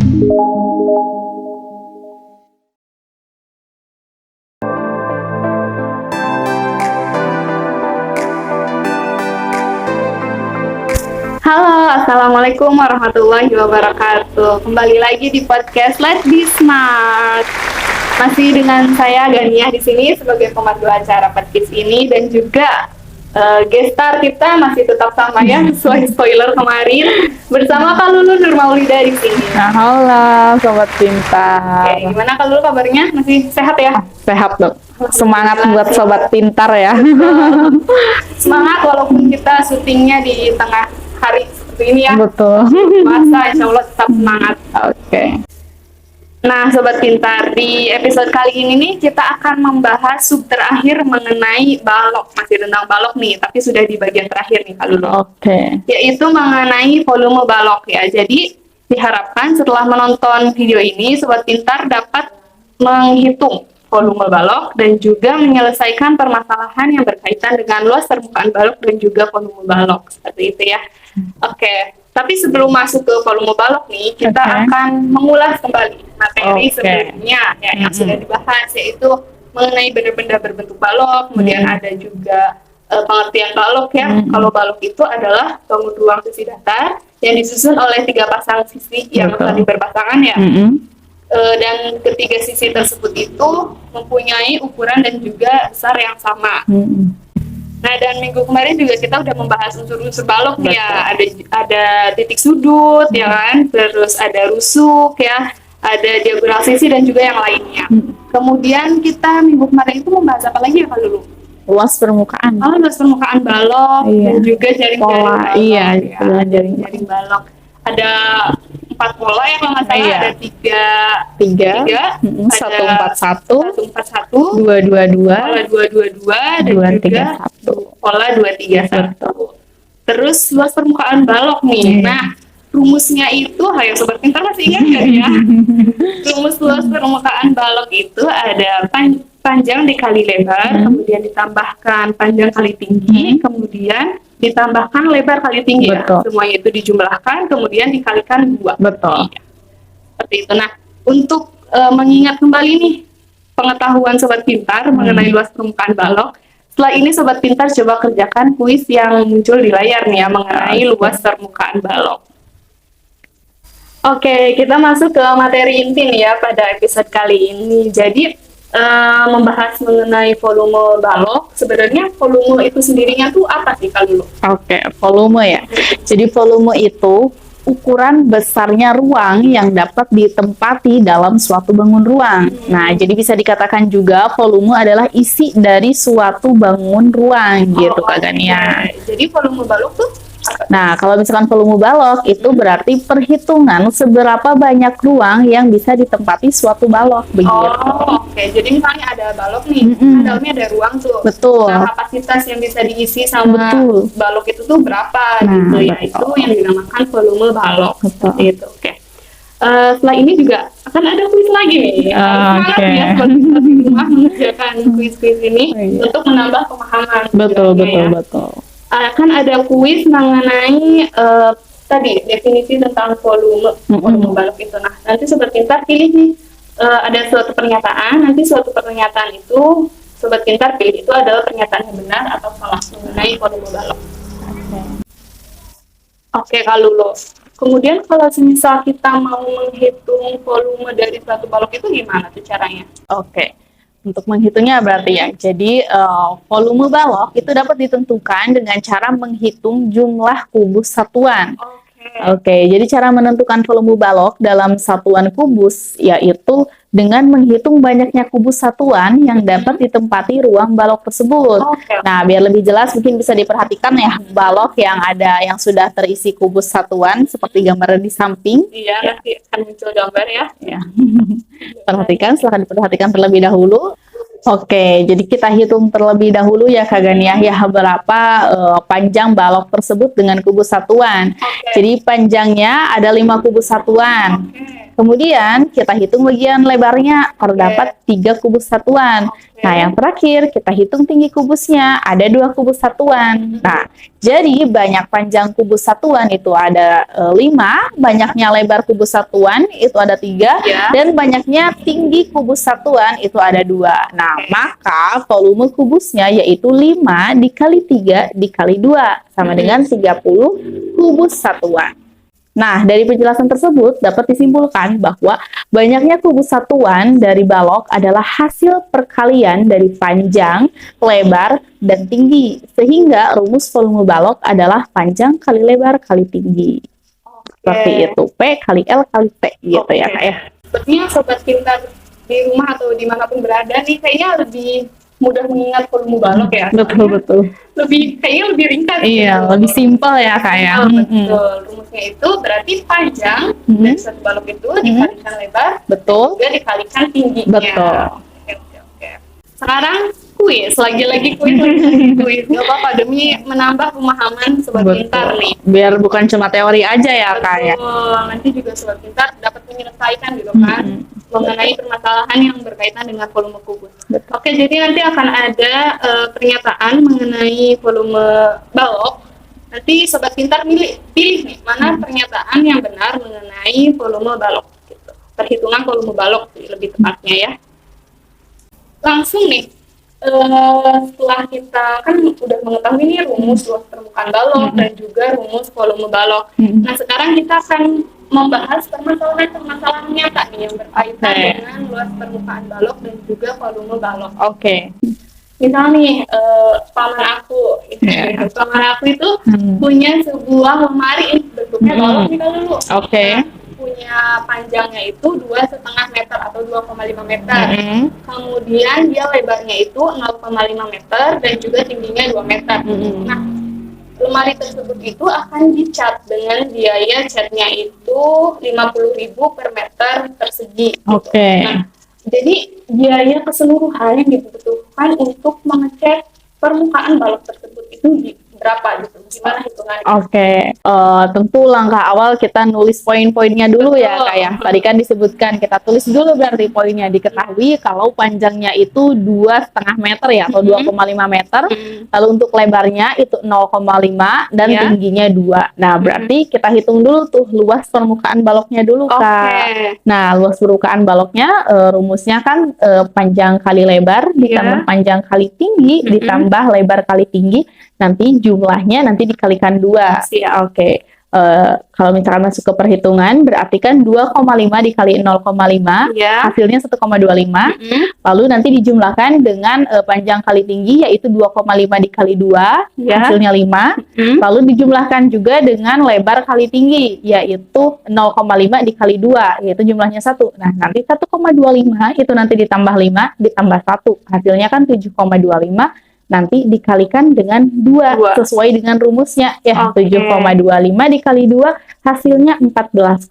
Halo, Assalamualaikum warahmatullahi wabarakatuh. Kembali lagi di podcast Let's Be Smart. Masih dengan saya Gania di sini sebagai pemandu acara podcast ini, dan juga guest star kita masih tetap sama ya, sesuai spoiler kemarin, bersama Kak Lulu Nurmaulida di sini. Nah, halo Sobat Pintar. Oke, gimana Kak Lulu kabarnya? Masih sehat ya? Sehat dong. Semangat buat Sobat Pintar ya. Semangat walaupun kita syutingnya di tengah hari seperti ini ya. Betul. Puasa, insya Allah tetap semangat. Oke. Nah, Sobat Pintar, di episode kali ini nih kita akan membahas sub terakhir mengenai balok. Masih tentang balok nih, tapi sudah di bagian terakhir nih Kak Lulu. Oke. Yaitu mengenai volume balok ya. Jadi diharapkan setelah menonton video ini, Sobat Pintar dapat menghitung volume balok dan juga menyelesaikan permasalahan yang berkaitan dengan luas permukaan balok dan juga volume balok. Seperti itu ya. Oke. Tapi sebelum masuk ke volume balok nih, kita akan mengulas kembali materi sebelumnya ya, yang sudah dibahas, yaitu mengenai benda-benda berbentuk balok, kemudian ada juga pengertian balok ya. Kalau balok itu adalah bangun ruang sisi datar yang disusun oleh 3 pasang sisi yang saling berpasangan ya. Dan ketiga sisi tersebut itu mempunyai ukuran dan juga besar yang sama. Nah, dan minggu kemarin juga kita udah membahas unsur-unsur balok nih ya. Ada titik sudut ya kan, terus ada rusuk ya, ada diagonal sisi dan juga yang lainnya. Kemudian kita minggu kemarin itu membahas apa lagi ya Kak Lulu? Luas permukaan. Luas permukaan balok dan juga jaring-jaring balok. Iya, ya. Jaring balok. Ada 4 pola ya kalau nggak salah, ada 3, 141, 222, pola 222, dan juga pola 231. Terus luas permukaan balok nih. Nah, rumusnya itu, ayo Sobat Pintar masih ingat kan ya? Rumus luas permukaan balok itu ada panjang dikali lebar, kemudian ditambahkan panjang kali tinggi, kemudian ditambahkan lebar kali tinggi ya. Semuanya itu dijumlahkan, kemudian dikalikan 2. Betul. Iya. Seperti itu. Nah, untuk mengingat kembali nih pengetahuan Sobat Pintar mengenai luas permukaan balok, setelah ini Sobat Pintar coba kerjakan kuis yang muncul di layar nih ya, mengenai luas permukaan balok. Oke, kita masuk ke materi inti nih ya pada episode kali ini. Jadi membahas mengenai volume balok. Sebenarnya volume itu sendirinya tuh apa sih Kak Lulu? Oke, volume ya. Jadi volume itu ukuran besarnya ruang yang dapat ditempati dalam suatu bangun ruang. Nah, jadi bisa dikatakan juga volume adalah isi dari suatu bangun ruang gitu Kak Gania. Jadi volume balok tuh Nah, kalau misalkan volume balok itu berarti perhitungan seberapa banyak ruang yang bisa ditempati suatu balok begitu. Oke. Jadi misalnya ada balok nih, dalamnya ada ruang tuh. Betul. Nah, kapasitas yang bisa diisi sama balok itu tuh berapa gitu ya. Itu yang dinamakan volume balok. Seperti itu. Oke. Setelah ini juga akan ada kuis lagi nih. Semangat ya Sobat Pintar di rumah mengerjakan kuis-kuis ini untuk menambah pemahaman. Betul. Akan ada kuis mengenai tadi definisi tentang volume balok itu. Nah, nanti Sobat Pintar pilih nih, ada suatu pernyataan. Nanti suatu pernyataan itu Sobat Pintar pilih itu adalah pernyataan yang benar atau salah mengenai volume balok. Oke, Kak Lulu. Kemudian kalau misal kita mau menghitung volume dari suatu balok itu gimana tuh caranya? Oke. Untuk menghitungnya berarti ya, jadi volume balok itu dapat ditentukan dengan cara menghitung jumlah kubus satuan. Oke, jadi cara menentukan volume balok dalam satuan kubus yaitu dengan menghitung banyaknya kubus satuan yang dapat ditempati ruang balok tersebut. Nah, biar lebih jelas mungkin bisa diperhatikan ya balok yang ada yang sudah terisi kubus satuan seperti gambar di samping. Iya, nanti akan muncul gambar ya. Perhatikan, silahkan diperhatikan terlebih dahulu. Oke, jadi kita hitung terlebih dahulu ya Kak Gania ya berapa panjang balok tersebut dengan kubus satuan. Jadi panjangnya ada 5 kubus satuan. kemudian kita hitung bagian lebarnya, terdapat 3 kubus satuan. Nah, yang terakhir kita hitung tinggi kubusnya, ada 2 kubus satuan. Nah, jadi banyak panjang kubus satuan itu ada 5, banyaknya lebar kubus satuan itu ada 3, dan banyaknya tinggi kubus satuan itu ada 2. Nah, maka volume kubusnya yaitu 5 dikali 3 dikali 2 sama dengan 30 kubus satuan. Nah, dari penjelasan tersebut dapat disimpulkan bahwa banyaknya kubus satuan dari balok adalah hasil perkalian dari panjang, lebar, dan tinggi. Sehingga rumus volume balok adalah panjang kali lebar kali tinggi. Seperti itu, P kali L kali T gitu ya Kak ya. Sepertinya sobat pintar di rumah atau dimanapun berada nih kayaknya lebih mudah mengingat volume balok ya. Betul. Kayaknya lebih ringkas. Iya, gitu. lebih simpel ya Kak ya. Betul. Rumusnya itu berarti panjang dari satu balok itu dikalikan lebar, Betul. juga dikalikan tingginya. Betul. Oke. Sekarang kuis, lagi-lagi kuis. Gak apa-apa demi menambah pemahaman sobat pintar nih. Biar bukan cuma teori aja ya Kak ya. Betul. Nanti juga sobat pintar dapat menyelesaikan gitu kan mengenai permasalahan yang berkaitan dengan volume kubus. Oke, jadi nanti akan ada pernyataan mengenai volume balok. Nanti sobat pintar pilih nih mana pernyataan yang benar mengenai volume balok gitu. Perhitungan volume balok lebih tepatnya ya. Langsung nih setelah kita kan udah mengetahui nih rumus luas permukaan balok dan juga rumus volume balok. Nah, sekarang kita akan membahas permasalahan nyata nih yang berkaitan dengan luas permukaan balok dan juga volume balok. Misal nih paman aku itu punya sebuah lemari bentuknya balok nih kalau dulu. Punya panjangnya itu 2,5 meter atau 2,5 meter. Kemudian dia lebarnya itu 0,5 meter dan juga tingginya 2 meter. Nah, lemari tersebut itu akan dicat dengan biaya catnya itu 50.000 per meter persegi. Nah, jadi biaya keseluruhan yang dibutuhkan untuk mengecat permukaan balok tersebut itu berapa gitu? Gimana hitungannya? Tentu langkah awal kita nulis poin-poinnya dulu ya Kak ya. Tadi kan disebutkan kita tulis dulu berarti poinnya. Diketahui kalau panjangnya itu 2,5 meter ya atau 2,5 meter. Lalu untuk lebarnya itu 0,5 dan tingginya 2. Nah, berarti kita hitung dulu tuh luas permukaan baloknya dulu Kak. Nah, luas permukaan baloknya rumusnya kan panjang kali lebar ditambah panjang kali tinggi ditambah lebar kali tinggi. Nanti jumlahnya nanti dikalikan 2. Kalau misalkan masuk ke perhitungan berarti kan 2,5 dikali 0,5 hasilnya 1,25. Lalu nanti dijumlahkan dengan panjang kali tinggi yaitu 2,5 dikali 2 hasilnya 5. Lalu dijumlahkan juga dengan lebar kali tinggi yaitu 0,5 dikali 2 yaitu jumlahnya 1. Nah, nanti 1,25 itu nanti ditambah 5 ditambah 1 hasilnya kan 7,25. Nanti dikalikan dengan 2 sesuai dengan rumusnya ya. 7,25 dikali 2 hasilnya 14,5.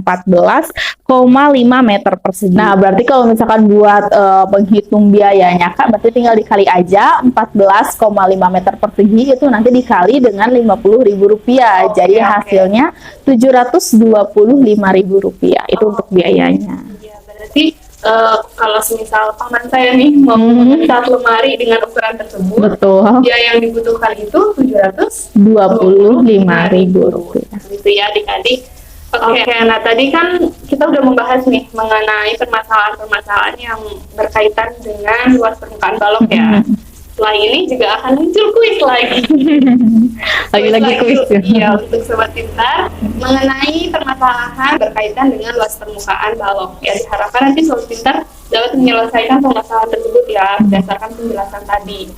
14,5 meter persegi. Nah, berarti kalau misalkan buat penghitung biayanya Kak, berarti tinggal dikali aja 14,5 meter persegi itu nanti dikali dengan Rp50.000. Jadi hasilnya Rp725.000 itu untuk biayanya. Berarti kalau semisal paman saya nih mau mengecat lemari dengan ukuran tersebut, biaya yang dibutuhkan itu Rp725.000 gitu ya adik-adik. Nah tadi kan kita udah membahas nih mengenai permasalahan-permasalahan yang berkaitan dengan luas permukaan balok ya. Setelah ini juga akan muncul kuis lagi. Lagi kuis. Iya, untuk sobat pintar mengenai permasalahan berkaitan dengan luas permukaan balok. Ya, diharapkan nanti sobat pintar dapat menyelesaikan permasalahan tersebut ya berdasarkan penjelasan tadi.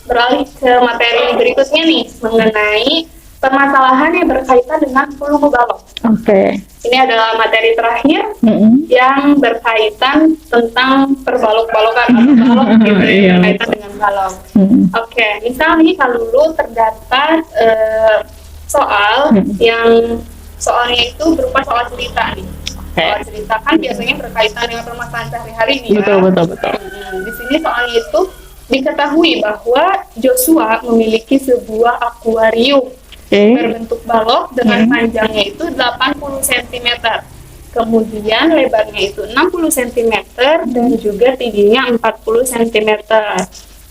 Beralih ke materi berikutnya nih mengenai permasalahan yang berkaitan dengan volume balok. Ini adalah materi terakhir yang berkaitan tentang perbalok-balokan atau balok gitu ya, berkaitan dengan balok. Misal nih kalau dulu terdapat soal yang soalnya itu berupa soal cerita nih. Soal cerita kan biasanya berkaitan dengan permasalahan sehari-hari nih ya. Betul. Di sini soalnya itu diketahui bahwa Joshua memiliki sebuah akuarium berbentuk balok dengan panjangnya itu 80 cm. Kemudian lebarnya itu 60 cm dan juga tingginya 40 cm.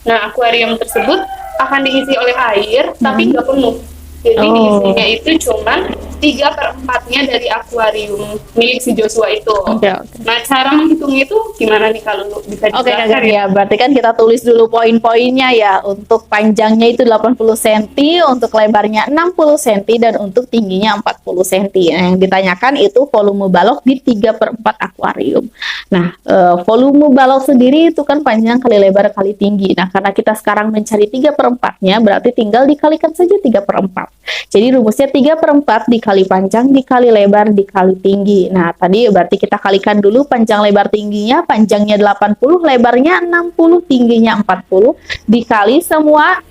Nah, akuarium tersebut akan diisi oleh air, tapi nggak penuh. Jadi diisinya itu cuman 3/4-nya dari akuarium milik si Joshua itu. Nah, cara menghitungnya itu gimana nih, kalau bisa dijelaskan? Kak Ria, berarti kan kita tulis dulu poin-poinnya ya. Untuk panjangnya itu 80 cm, untuk lebarnya 60 cm, dan untuk tingginya 40 cm. Nah, yang ditanyakan itu volume balok di 3/4 akuarium. Nah, volume balok sendiri itu kan panjang kali lebar kali tinggi. Nah, karena kita sekarang mencari 3/4-nya, berarti tinggal dikalikan saja 3/4. Jadi rumusnya 3/4 dikali panjang, dikali lebar, dikali tinggi. Nah, tadi berarti kita kalikan dulu panjang lebar tingginya. Panjangnya 80, lebarnya 60, tingginya 40. Dikali semua,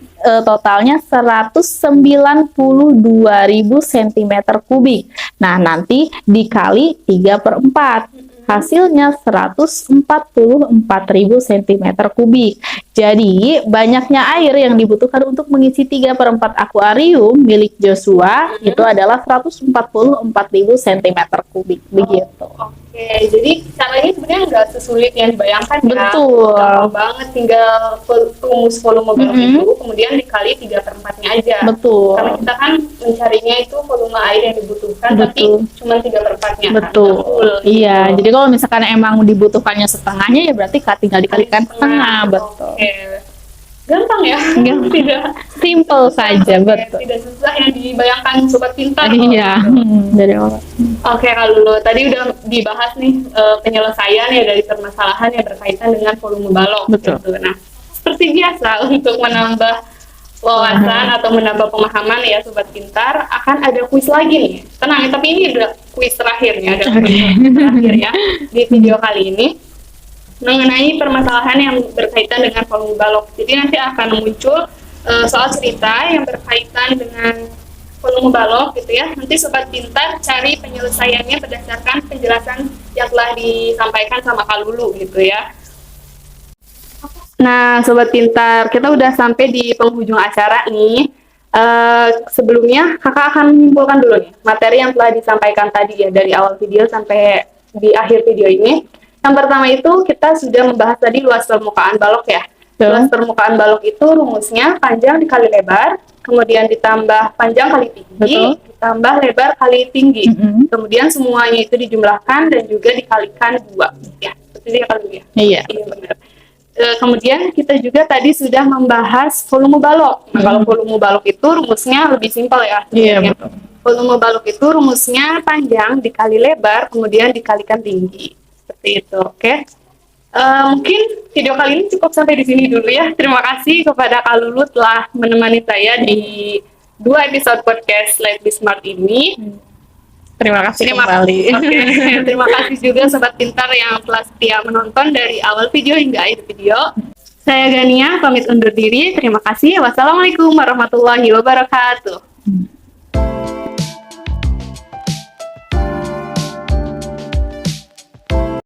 totalnya 192.000 cm kubik. Nah, nanti dikali 3/4. Hasilnya 144.000 cm kubik. Jadi, banyaknya air yang dibutuhkan untuk mengisi 3/4 akuarium milik Joshua itu adalah 144.000 cm kubik. Begitu. Oke, jadi caranya sebenarnya nggak sesulit yang dibayangkan ya. Betul. Gampang banget, tinggal rumus volume balok itu, kemudian dikali 3/4-nya aja. Betul. Karena kita kan mencarinya itu volume air yang dibutuhkan, tapi cuma 3/4-nya. Betul. Kan? Iya, jadi kalau misalkan emang dibutuhkannya setengahnya, ya berarti tinggal dikalikan setengah. Betul. Oke. Gampang ya? Tidak simple saja, betul. Tidak susah yang dibayangkan sobat pintar. Iya, dari awal. Oke, kalau tadi udah dibahas nih penyelesaian ya dari permasalahan yang berkaitan dengan volume balok. Betul. Gitu. Nah, seperti biasa untuk menambah wawasan atau menambah pemahaman ya sobat pintar, akan ada kuis lagi nih. Tenang, tapi ini udah kuis terakhirnya, ada kuis terakhir ya di video kali ini mengenai permasalahan yang berkaitan dengan volume balok. Jadi nanti akan muncul soal cerita yang berkaitan dengan volume balok gitu ya. Nanti sobat pintar cari penyelesaiannya berdasarkan penjelasan yang telah disampaikan sama Kak Lulu gitu ya. Nah, sobat pintar, kita udah sampai di penghujung acara nih. Sebelumnya kakak akan menyimpulkan dulu nih materi yang telah disampaikan tadi ya, dari awal video sampai di akhir video ini. Yang pertama itu kita sudah membahas tadi luas permukaan balok ya. Luas permukaan balok itu rumusnya panjang dikali lebar, kemudian ditambah panjang kali tinggi, ditambah lebar kali tinggi. Kemudian semuanya itu dijumlahkan dan juga dikalikan 2 ya. Seperti itu ya Kak Lulu ya? Iya benar. Kemudian kita juga tadi sudah membahas volume balok. Nah, kalau volume balok itu rumusnya lebih simpel ya. Iya, betul. Volume balok itu rumusnya panjang dikali lebar, kemudian dikalikan tinggi. Seperti itu, oke? Mungkin video kali ini cukup sampai di sini dulu ya. Terima kasih kepada Kak Lulu telah menemani saya di 2 episode podcast Let's Be Smart ini. Terima kasih kembali. Terima kasih juga sobat pintar yang telah setia menonton dari awal video hingga akhir video. Saya Gania, pamit undur diri. Terima kasih. Wassalamualaikum warahmatullahi wabarakatuh.